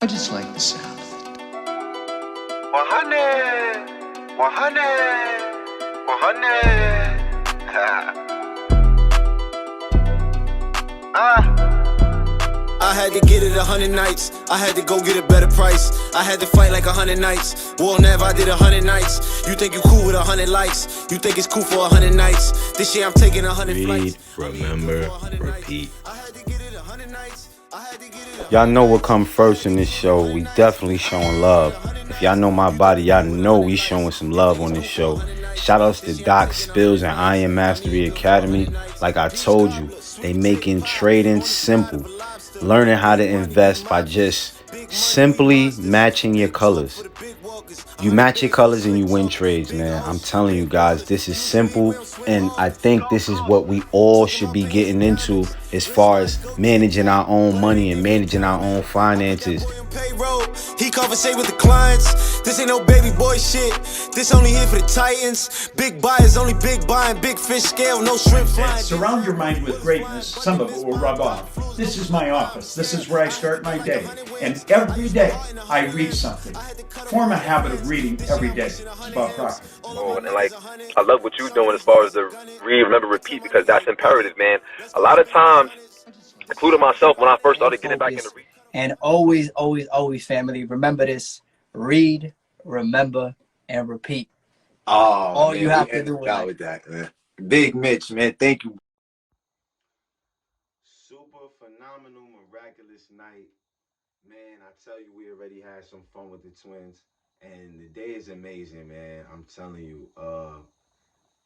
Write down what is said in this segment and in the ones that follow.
I just like the sound of it. 100, 100, 100. I had to get it 100 nights. I had to go get a better price. I had to fight like 100 nights. War never, I did 100 nights. You think you cool with 100 likes? You think it's cool for 100 nights? This year I'm taking 100 flights. Remember, repeat. Y'all know what come first in this show. We definitely showing love. If y'all know my body, y'all know we showing some love on this show. Shout outs to Doc Spills and Iron Mastery Academy. Like I told you, they making trading simple. Learning how to invest by just simply matching your colors. You match your colors and you win trades, man. I'm telling you guys, this is simple. And I think this is what we all should be getting into as far as managing our own money and managing our own finances. He conversate with the clients. This ain't no baby boy shit. This only here for the Titans. Big buyers, only big buying. Big fish scale, no shrimp flying. Surround your mind with greatness. Some of it will rub off. This is my office. This is where I start my day. And every day I read something. Form a habit of reading every day. It's about profit. Oh, and like, I love what you're doing as far as the read, remember, repeat, because that's imperative, man. A lot of times, including myself, when I first started getting back into reading. And always, family, remember this: read, remember, and repeat. Oh, all man, you have to do with that, man. Big Mitch, man, thank you. Super phenomenal, miraculous night. Man, I tell you, we already had some fun with the twins. And the day is amazing, man. I'm telling you.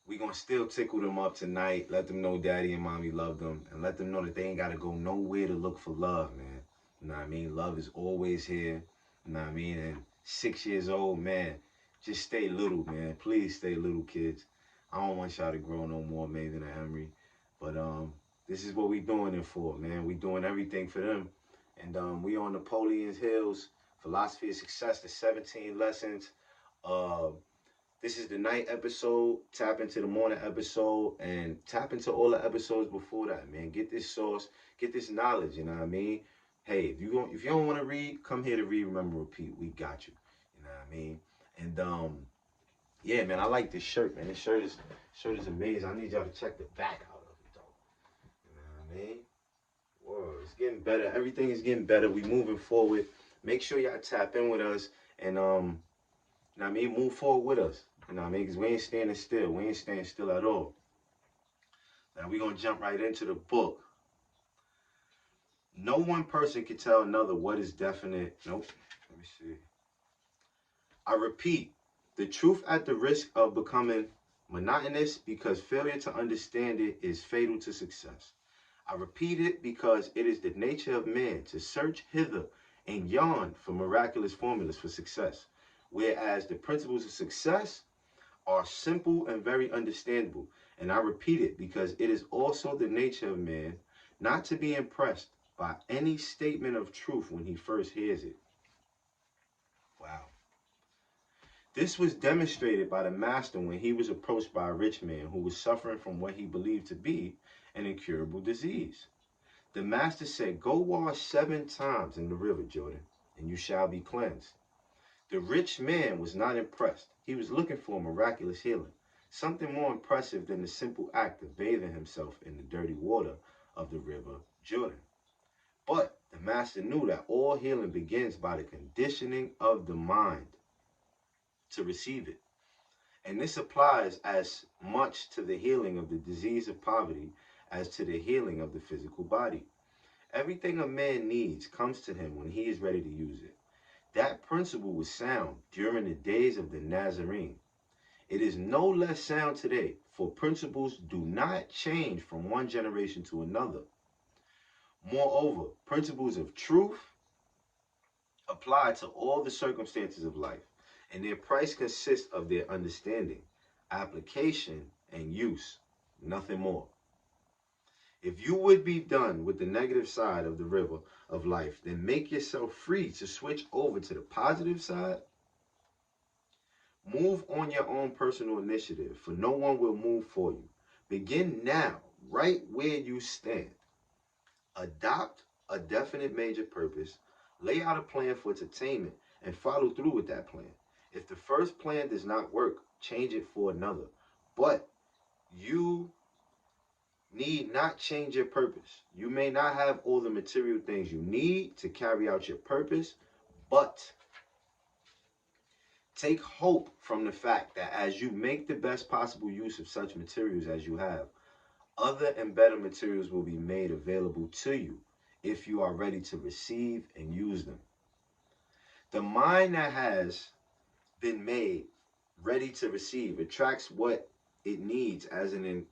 We gonna still tickle them up tonight. Let them know daddy and mommy love them. And let them know that they ain't gotta go nowhere to look for love, man. You know what I mean? Love is always here. You know what I mean? And 6 years old, man, just stay little, man. Please stay little, kids. I don't want y'all to grow no more, Maven and Emery. But this is what we doing it for, man. We doing everything for them. And we on Napoleon's Hills, Philosophy of Success, the 17 lessons. This is the night episode. Tap into the morning episode and tap into all the episodes before that, man. Get this source, get this knowledge, you know what I mean? Hey, if you don't want to read, come here to read, remember, repeat. We got you. You know what I mean? And yeah, man, I like this shirt, man. This shirt is amazing. I need y'all to check the back out of it, though. You know what I mean? Whoa, it's getting better. Everything is getting better. We moving forward. Make sure y'all tap in with us and you know what I mean, move forward with us. You know what I mean? Because we ain't standing still. We ain't standing still at all. Now we're gonna jump right into the book. No one person can tell another what is definite. Nope. Let me see. I repeat, the truth at the risk of becoming monotonous because failure to understand it is fatal to success. I repeat it because it is the nature of man to search hither and yon for miraculous formulas for success, whereas the principles of success are simple and very understandable. And I repeat it because it is also the nature of man not to be impressed by any statement of truth when he first hears it. Wow. This was demonstrated by the master when he was approached by a rich man who was suffering from what he believed to be an incurable disease. The master said, "Go wash 7 times in the river, Jordan, and you shall be cleansed." The rich man was not impressed. He was looking for miraculous healing, something more impressive than the simple act of bathing himself in the dirty water of the river Jordan. But the master knew that all healing begins by the conditioning of the mind to receive it. And this applies as much to the healing of the disease of poverty as to the healing of the physical body. Everything a man needs comes to him when he is ready to use it. That principle was sound during the days of the Nazarene. It is no less sound today, for principles do not change from one generation to another. Moreover, principles of truth apply to all the circumstances of life, and their price consists of their understanding, application, and use, nothing more. If you would be done with the negative side of the river of life, then make yourself free to switch over to the positive side. Move on your own personal initiative, for no one will move for you. Begin now, right where you stand. Adopt a definite major purpose, Lay out a plan for its attainment and follow through with that plan. If the first plan does not work, change it for another. But you need not change your purpose. You may not have all the material things you need to carry out your purpose, but take hope from the fact that as you make the best possible use of such materials as you have, other and better materials will be made available to you if you are ready to receive and use them. The mind that has been made ready to receive attracts what it needs as an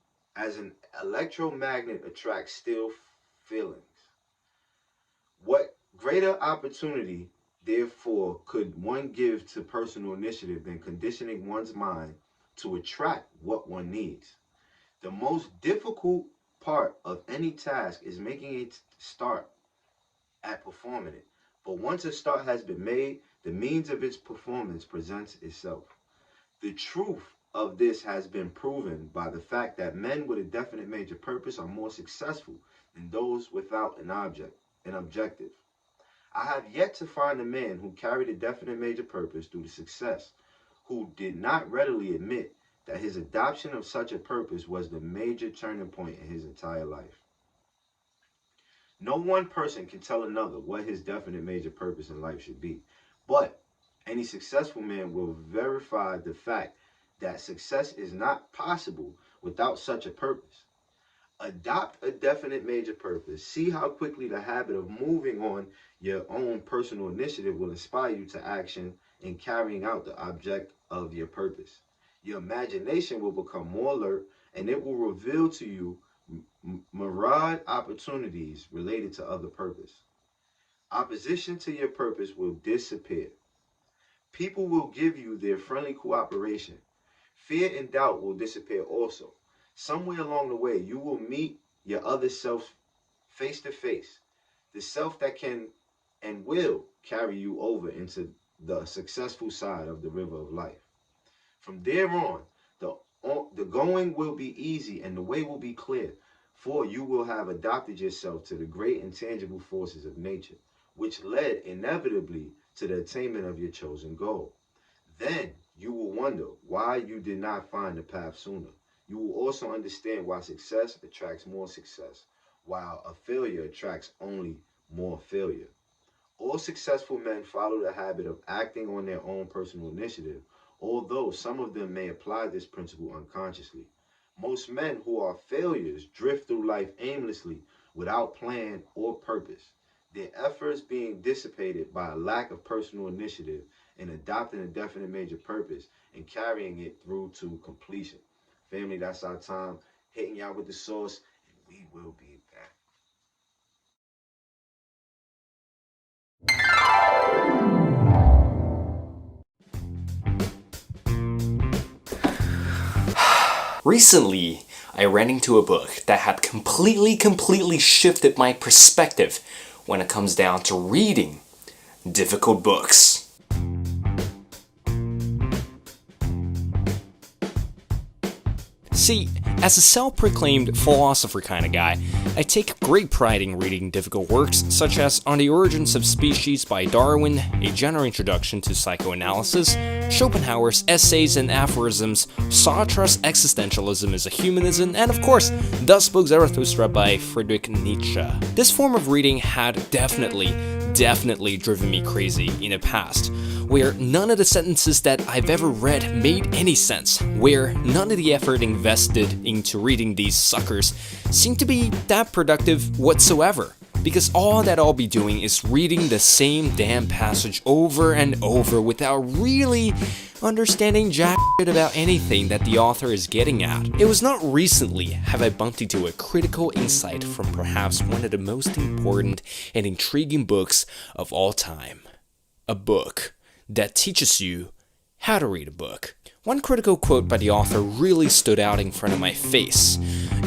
electromagnet attracts still feelings. What greater opportunity, therefore, could one give to personal initiative than conditioning one's mind to attract what one needs? The most difficult part of any task is making it start at performing it. But once a start has been made, the means of its performance presents itself. The truth of this has been proven by the fact that men with a definite major purpose are more successful than those without an objective. I have yet to find a man who carried a definite major purpose through to success, who did not readily admit that his adoption of such a purpose was the major turning point in his entire life. No one person can tell another what his definite major purpose in life should be, but any successful man will verify the fact that success is not possible without such a purpose. Adopt a definite major purpose. See how quickly the habit of moving on your own personal initiative will inspire you to action in carrying out the object of your purpose. Your imagination will become more alert, and it will reveal to you myriad opportunities related to other purpose. Opposition to your purpose will disappear. People will give you their friendly cooperation. Fear and doubt will disappear also. Somewhere along the way, you will meet your other self face to face. The self that can and will carry you over into the successful side of the river of life. From there on, the going will be easy and the way will be clear, for you will have adopted yourself to the great intangible forces of nature, which led inevitably to the attainment of your chosen goal. Then you will wonder why you did not find the path sooner. You will also understand why success attracts more success, while a failure attracts only more failure. All successful men follow the habit of acting on their own personal initiative, although some of them may apply this principle unconsciously. Most men who are failures drift through life aimlessly without plan or purpose, their efforts being dissipated by a lack of personal initiative in adopting a definite major purpose and carrying it through to completion. Family, that's our time. Hitting y'all with the sauce, and we will be back. Recently, I ran into a book that had completely shifted my perspective when it comes down to reading difficult books. See, as a self-proclaimed philosopher kind of guy, I take great pride in reading difficult works such as On the Origins of Species by Darwin, A General Introduction to Psychoanalysis, Schopenhauer's Essays and Aphorisms, Sartre's Existentialism is a Humanism, and of course, Das Buch Zarathustra by Friedrich Nietzsche. This form of reading had definitely driven me crazy in the past, where none of the sentences that I've ever read made any sense, where none of the effort invested into reading these suckers seemed to be that productive whatsoever, because all that I'll be doing is reading the same damn passage over and over without really understanding jack shit about anything that the author is getting at. It was not recently have I bumped into a critical insight from perhaps one of the most important and intriguing books of all time. A book that teaches you how to read a book. One critical quote by the author really stood out in front of my face.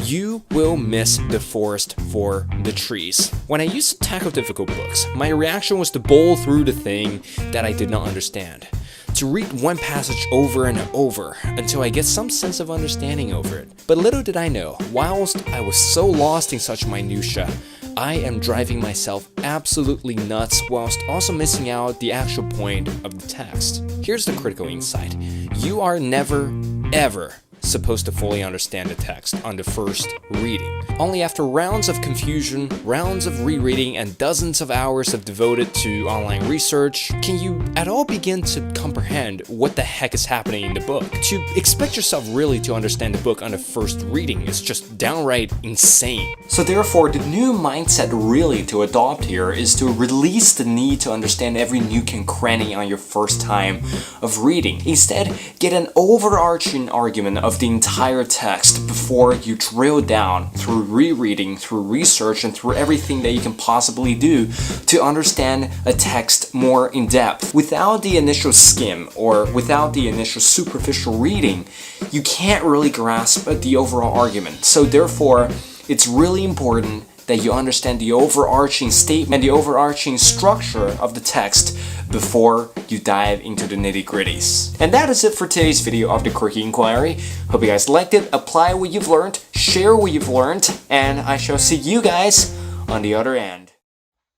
You will miss the forest for the trees. When I used to tackle difficult books, my reaction was to bowl through the thing that I did not understand. To read one passage over and over until I get some sense of understanding over it. But little did I know, whilst I was so lost in such minutia, I am driving myself absolutely nuts whilst also missing out the actual point of the text. Here's the critical insight. You are never, ever supposed to fully understand the text on the first reading. Only after rounds of confusion, rounds of rereading, and dozens of hours of devoted to online research can you at all begin to comprehend what the heck is happening in the book. To expect yourself really to understand the book on the first reading is just downright insane. So therefore, the new mindset really to adopt here is to release the need to understand every nook and cranny on your first time of reading. Instead, get an overarching argument of the entire text before you drill down through rereading, through research, and through everything that you can possibly do to understand a text more in depth. Without the initial skim or without the initial superficial reading, you can't really grasp the overall argument. So therefore, it's really important that you understand the overarching statement and the overarching structure of the text before you dive into the nitty-gritties. And that is it for today's video of the Quirky Inquiry. Hope you guys liked it. Apply what you've learned, share what you've learned, and I shall see you guys on the other end.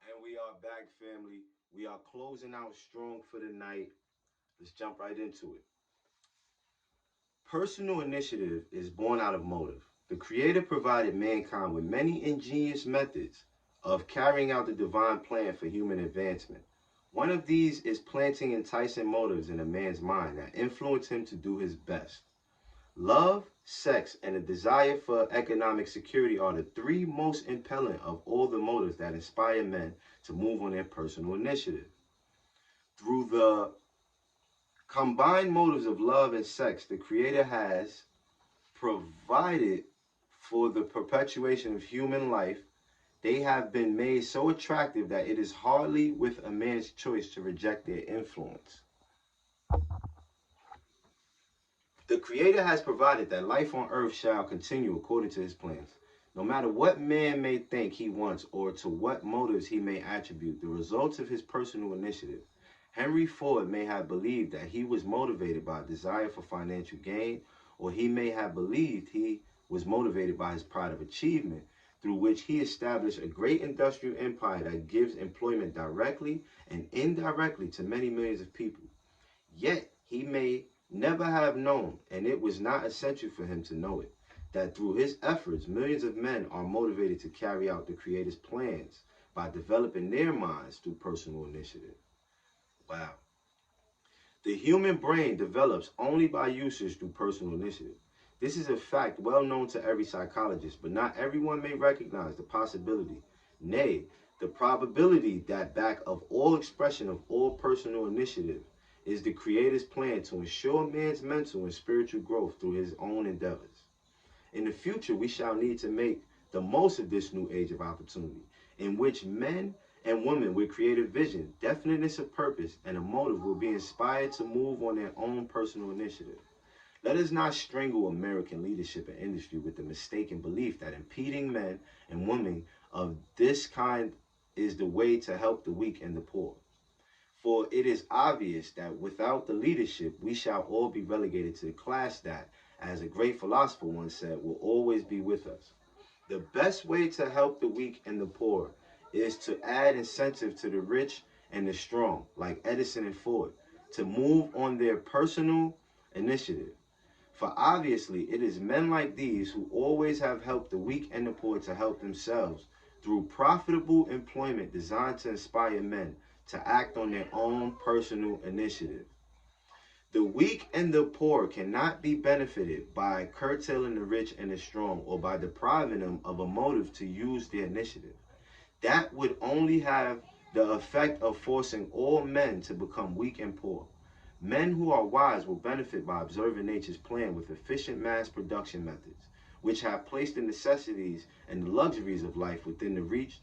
And we are back, family. We are closing out strong for the night. Let's jump right into it. Personal initiative is born out of motive. The Creator provided mankind with many ingenious methods of carrying out the divine plan for human advancement. One of these is planting enticing motives in a man's mind that influence him to do his best. Love, sex, and a desire for economic security are the three most impelling of all the motives that inspire men to move on their personal initiative. Through the combined motives of love and sex, the Creator has provided for the perpetuation of human life. They have been made so attractive that it is hardly with a man's choice to reject their influence. The Creator has provided that life on earth shall continue according to his plans. No matter what man may think he wants or to what motives he may attribute the results of his personal initiative, Henry Ford may have believed that he was motivated by a desire for financial gain, or he may have believed he was motivated by his pride of achievement, through which he established a great industrial empire that gives employment directly and indirectly to many millions of people. Yet he may never have known, and it was not essential for him to know it, that through his efforts, millions of men are motivated to carry out the Creator's plans by developing their minds through personal initiative. Wow. The human brain develops only by usage through personal initiative. This is a fact well known to every psychologist, but not everyone may recognize the possibility, nay, the probability that back of all expression of all personal initiative is the Creator's plan to ensure man's mental and spiritual growth through his own endeavors. In the future, we shall need to make the most of this new age of opportunity, in which men and women with creative vision, definiteness of purpose, and a motive will be inspired to move on their own personal initiative. Let us not strangle American leadership and industry with the mistaken belief that impeding men and women of this kind is the way to help the weak and the poor. For it is obvious that without the leadership, we shall all be relegated to the class that, as a great philosopher once said, will always be with us. The best way to help the weak and the poor is to add incentive to the rich and the strong, like Edison and Ford, to move on their personal initiative. For obviously, it is men like these who always have helped the weak and the poor to help themselves through profitable employment designed to inspire men to act on their own personal initiative. The weak and the poor cannot be benefited by curtailing the rich and the strong or by depriving them of a motive to use their initiative. That would only have the effect of forcing all men to become weak and poor. Men who are wise will benefit by observing nature's plan with efficient mass production methods, which have placed the necessities and the luxuries of life within the reach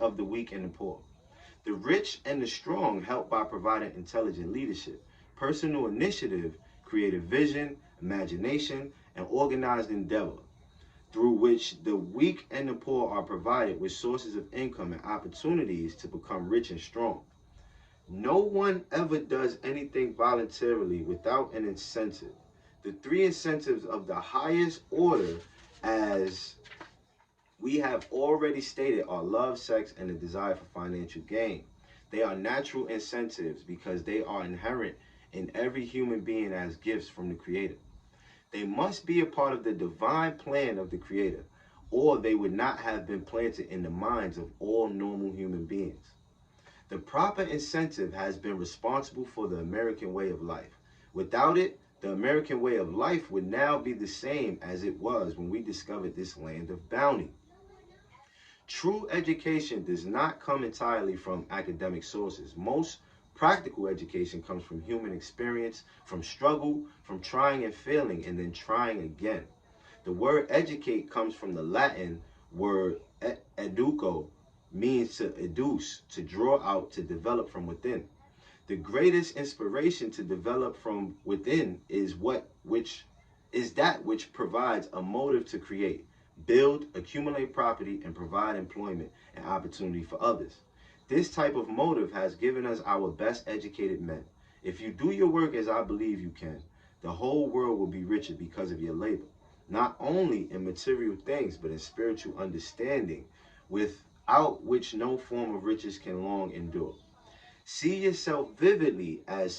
of the weak and the poor. The rich and the strong help by providing intelligent leadership, personal initiative, creative vision, imagination, and organized endeavor, through which the weak and the poor are provided with sources of income and opportunities to become rich and strong. No one ever does anything voluntarily without an incentive. The three incentives of the highest order as We have already stated our love, sex, and the desire for financial gain. They are natural incentives because they are inherent in every human being as gifts from the Creator. They must be a part of the divine plan of the Creator, or they would not have been planted in the minds of all normal human beings. The proper incentive has been responsible for the American way of life. Without it, the American way of life would now be the same as it was when we discovered this land of bounty. True education does not come entirely from academic sources. Most practical education comes from human experience, from struggle, from trying and failing, and then trying again. The word educate comes from the Latin word educo, means to educe, to draw out, to develop from within. The greatest inspiration to develop from within is that which provides a motive to create, build, accumulate property, and provide employment and opportunity for others. This type of motive has given us our best educated men. If you do your work as I believe you can, the whole world will be richer because of your labor, not only in material things, but in spiritual understanding, without which no form of riches can long endure. See yourself vividly as a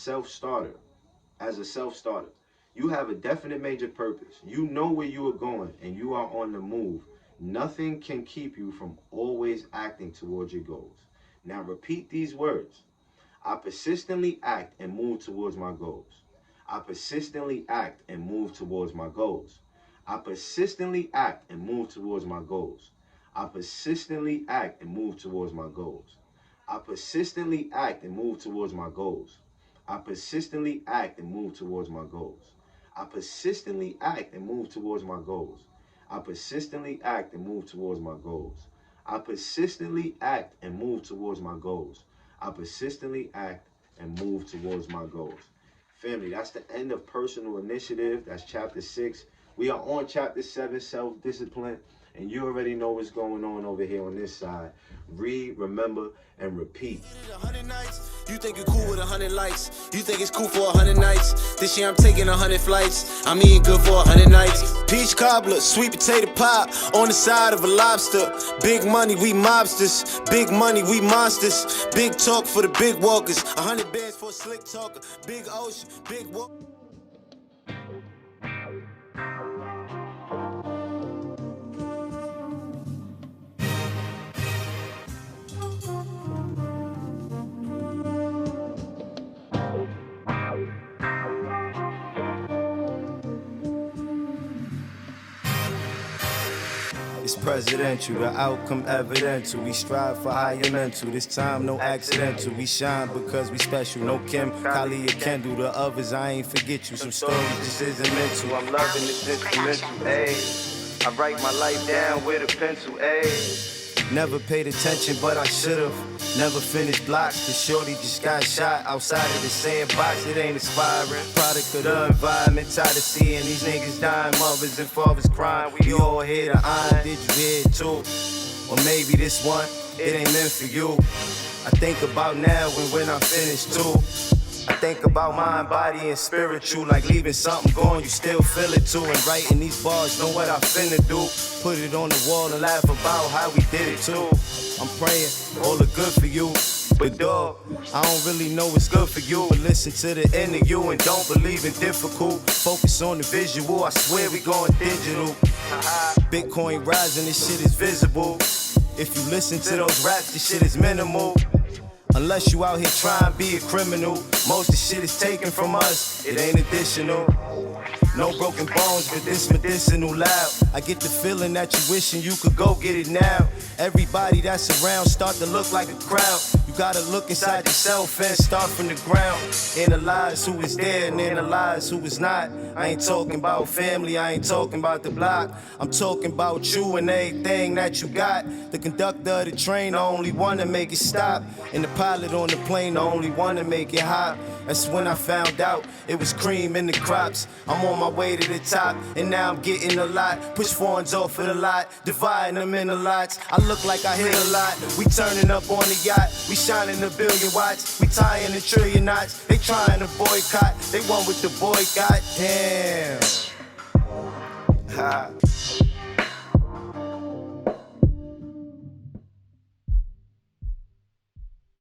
self-starter. You have a definite major purpose. You know where you are going and you are on the move. Nothing can keep you from always acting towards your goals. Now repeat these words. I persistently act and move towards my goals. I persistently act and move towards my goals. I persistently act and move towards my goals. I persistently act and move towards my goals. I persistently act and move towards my goals. I persistently act and move towards my goals. I persistently act and move towards my goals. I persistently act and move towards my goals. I persistently act and move towards my goals. I persistently act and move towards my goals. Family, that's the end of personal initiative. That's chapter 6. We are on chapter 7, self-discipline. And you already know what's going on over here on this side. Read, remember, and repeat. 100 nights. You think you're cool with 100 likes. You think it's cool for 100 nights. This year I'm taking 100 flights. I'm eating good for 100 nights. Peach cobbler, sweet potato pie on the side of a lobster. Big money, we mobsters. Big money, we monsters. Big talk for the big walkers. 100 bands for a slick talker. Big ocean, big walk. It's presidential, the outcome evidential. We strive for higher mental. This time no accidental. We shine because we special. No Kim, Kali, or Kendall. The others, I ain't forget you. Some stories just isn't mental. I'm loving this instrumental, ayy. I write my life down with a pencil, ayy. Never paid attention, but I should've. Never finished blocks, the shorty just got shot outside of the sandbox. It ain't inspiring. Product of the environment, tired of seeing these niggas dying, mothers and fathers crying. We all hear the iron, did you hear it too? Or maybe this one, it ain't meant for you. I think about now and when I'm finished too. I think about mind, body, and spiritual. Like leaving something going, you still feel it too. And writing these bars, know what I finna do. Put it on the wall and laugh about how we did it too. I'm praying, all the good for you. But dog, I don't really know what's good for you. But listen to the end of you and don't believe in difficult. Focus on the visual, I swear we going digital. Bitcoin rising, this shit is visible. If you listen to those raps, this shit is minimal. Unless you out here trying to be a criminal. Most of the shit is taken from us, it ain't additional. No broken bones, but this medicinal loud. I get the feeling that you wishing you could go get it now. Everybody that's around start to look like a crowd. You gotta look inside yourself and start from the ground. Analyze who is there and analyze who is not. I ain't talking about family, I ain't talking about the block. I'm talking about you and everything that you got. The conductor of the train, the only one to make it stop. And the pilot on the plane, the only one to make it hop. That's when I found out it was cream in the crops. I'm on my way to the top, and now I'm getting a lot. Push foreigns off of the lot, dividing them into lots. I look like I hit a lot. We turning up on the yacht, we shining a billion watts. We tying a trillion knots. They trying to boycott, they want with the boycott. Damn. Ha.